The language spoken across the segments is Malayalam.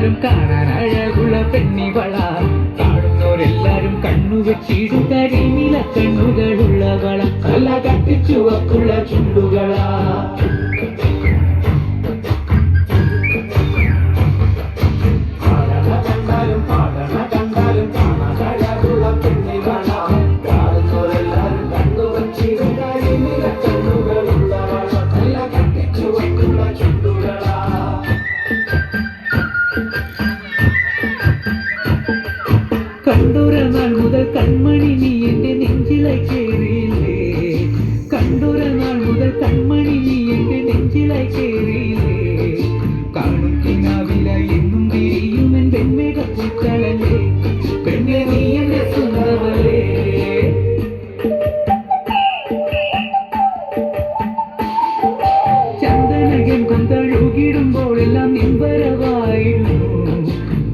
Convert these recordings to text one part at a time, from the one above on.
കണ്ടാലും കാണാൻ അഴകുള്ള പെണ്ണിവള, കാണുന്നോരെല്ലാരും കണ്ണുവെച്ചിടും കരിനില കണ്ണുകളുള്ളവള, കല കട്ടിച്ചുവക്കുള്ള ചുണ്ടുകളാ. കണ്ടൊര നാൾ മുതൽ കൺമണി നീ എന്റെ നെഞ്ചിലായി കേറിയില്ലേ, കണ്ടൊര നാൾ മുതൽ കൺമണി നീ എന്റെ നെഞ്ചിലായി കേറിയില്ലേ, കാണും കിനാവില എന്നും തിരിയും എൻ പെൺമേഘ പൂക്കളല്ലേ, പെണ്ണെ നീ എന്റെ സ്വന്തമല്ലേ. ചന്ദനഗന്ധം തഴുകിടുമ്പോഴെല്ലാം നിൻവരവായിരുന്നു,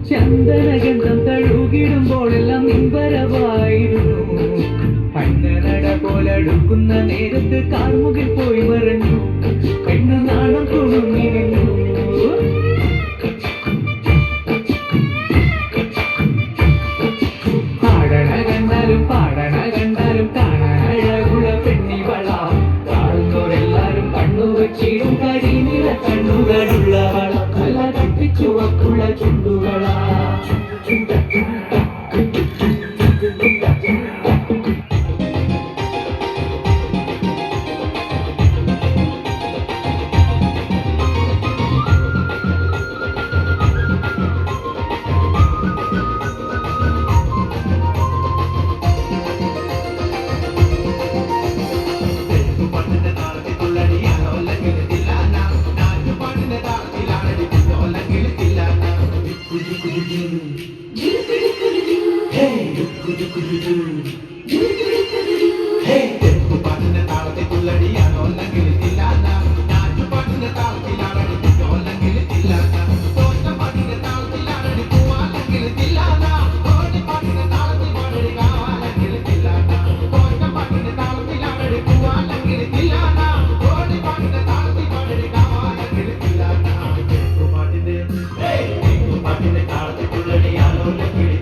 ചന്ദനഗന്ധം തഴുകിടുമ്പോഴെല്ലാം നിൻവരവായിരുന്നു, പന്നനട പോലടുക്കുന്ന നേരത്ത് കാർമുകിൽ പോയി മറഞ്ഞു, പെണ്ണ് നാണം കുണുങ്ങിരുന്നു. പാടണ കണ്ടാലും പാടണ കണ്ടാലും കാണാൻ അഴകുള്ള പെണ്ണിവള, കാണുന്നോരെല്ലാരും കണ്ണുവെച്ചിടും കരിനില കണ്ണുകളുള്ളവള, കല കട്ടിച്ചുവക്കുള്ള ചുണ്ടുകളാ. താളത്തിലുള്ള